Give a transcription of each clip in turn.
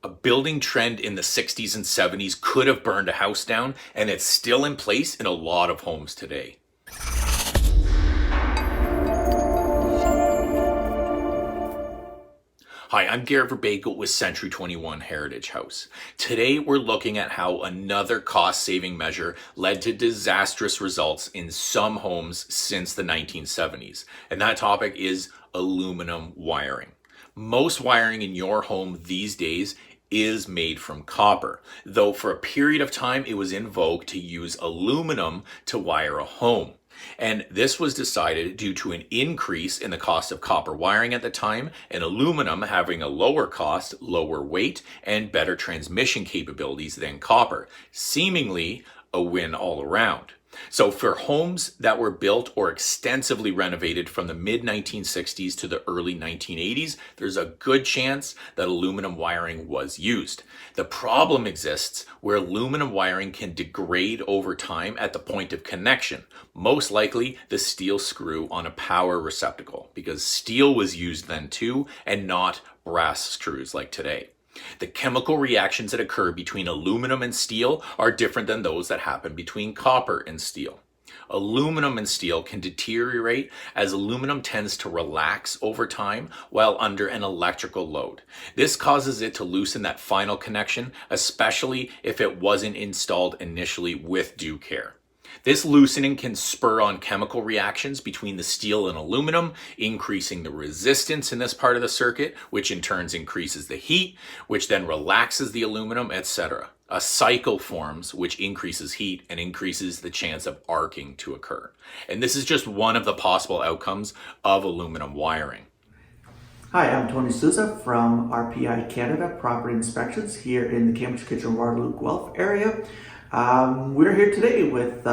A building trend in the 60s and 70s could have burned a house down, and it's still in place in a lot of homes today. Hi, I'm Garrett Verbakel with Century 21 Heritage House. Today we're looking at how another cost-saving measure led to disastrous results in some homes since the 1970s. And that topic is aluminum wiring. Most wiring in your home these days is made from copper, though for a period of time it was in vogue to use aluminum to wire a home. And this was decided due to an increase in the cost of copper wiring at the time, and aluminum having a lower cost, lower weight, and better transmission capabilities than copper, seemingly a win all around. So for homes that were built or extensively renovated from the mid-1960s to the early 1980s, there's a good chance that aluminum wiring was used. The problem exists where aluminum wiring can degrade over time at the point of connection, most likely the steel screw on a power receptacle, because steel was used then too and not brass screws like today. The chemical reactions that occur between aluminum and steel are different than those that happen between copper and steel. Aluminum and steel can deteriorate as aluminum tends to relax over time while under an electrical load. This causes it to loosen that final connection, especially if it wasn't installed initially with due care. This loosening can spur on chemical reactions between the steel and aluminum, increasing the resistance in this part of the circuit, which in turn increases the heat, which then relaxes the aluminum, etc. A cycle forms which increases heat and increases the chance of arcing to occur. And this is just one of the possible outcomes of aluminum wiring. Hi, I'm Tony Sousa from RPI Canada Property Inspections here in the Cambridge, Kitchener-Waterloo, Guelph area. We're here today with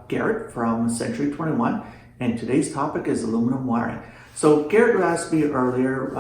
Garrett from Century 21, and today's topic is aluminum wiring. So Garrett asked me earlier,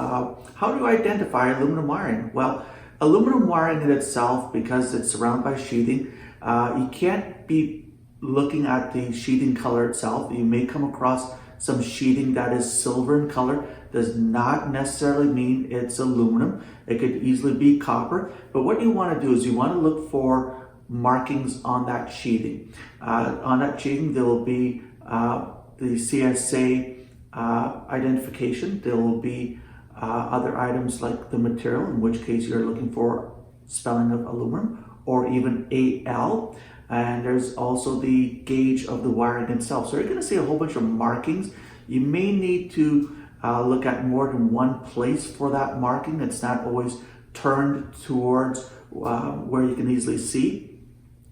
how do you identify aluminum wiring? Well, aluminum wiring in itself, because it's surrounded by sheathing, you can't be looking at the sheathing color itself. You may come across some sheathing that is silver in color. Does not necessarily mean it's aluminum. It could easily be copper. But what you want to do is you want to look for markings on that sheathing. On that sheathing, there will be the CSA identification. There will be other items like the material, in which case you're looking for spelling of aluminum, or even AL. And there's also the gauge of the wiring itself. So you're going to see a whole bunch of markings. You may need to look at more than one place for that marking. It's not always turned towards where you can easily see.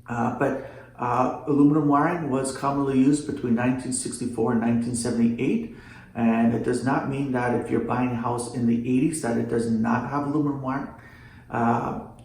But aluminum wiring was commonly used between 1964 and 1978. And it does not mean that if you're buying a house in the 80s that it does not have aluminum wiring.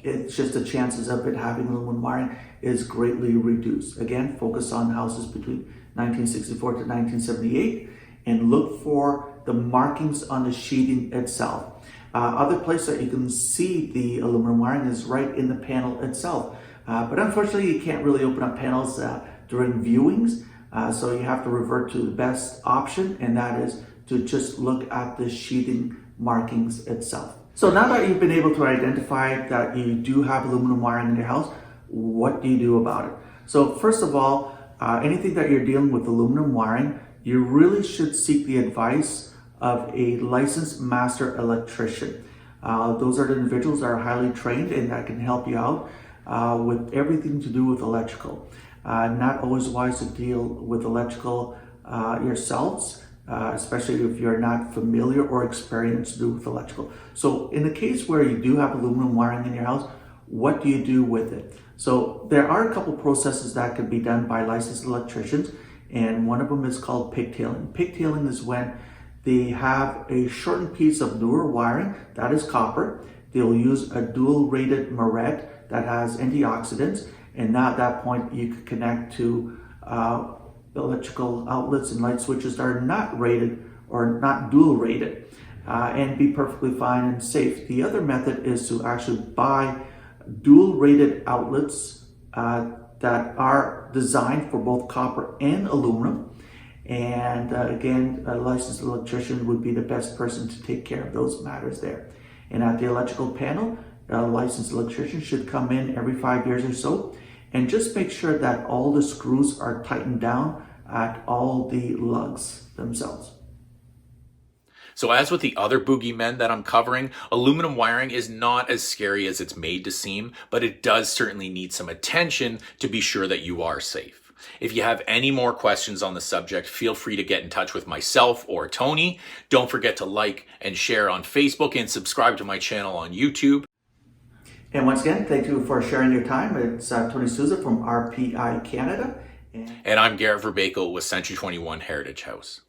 It's just the chances of it having aluminum wiring is greatly reduced. Again, focus on houses between 1964 to 1978 and look for the markings on the sheathing itself. Other place that you can see the aluminum wiring is right in the panel itself. But unfortunately, you can't really open up panels during viewings. So you have to revert to the best option, and that is to just look at the sheathing markings itself. So now that you've been able to identify that you do have aluminum wiring in your house, what do you do about it? So first of all, anything that you're dealing with aluminum wiring, you really should seek the advice of a licensed master electrician. Those are the individuals that are highly trained and that can help you out with everything to do with electrical. Not always wise to deal with electrical yourselves, especially if you're not familiar or experienced to do with electrical. So in the case where you do have aluminum wiring in your house, what do you do with it? So there are a couple processes that can be done by licensed electricians, and one of them is called pigtailing. Pigtailing is when they have a shortened piece of newer wiring that is copper. They'll use a dual rated moret that has antioxidants, and now at that point you can connect to electrical outlets and light switches that are not rated or not dual rated and be perfectly fine and safe. The other method is to actually buy dual rated outlets that are designed for both copper and aluminum. And again, a licensed electrician would be the best person to take care of those matters there. And at the electrical panel, A licensed electrician should come in every 5 years or so and just make sure that all the screws are tightened down at all the lugs themselves. So as with the other boogeymen that I'm covering, aluminum wiring is not as scary as it's made to seem, but it does certainly need some attention to be sure that you are safe. If you have any more questions on the subject, feel free to get in touch with myself or Tony. Don't forget to like and share on Facebook and subscribe to my channel on YouTube. And once again, thank you for sharing your time. It's Tony Sousa from RPI Canada. And I'm Garrett Verbakel with Century 21 Heritage House.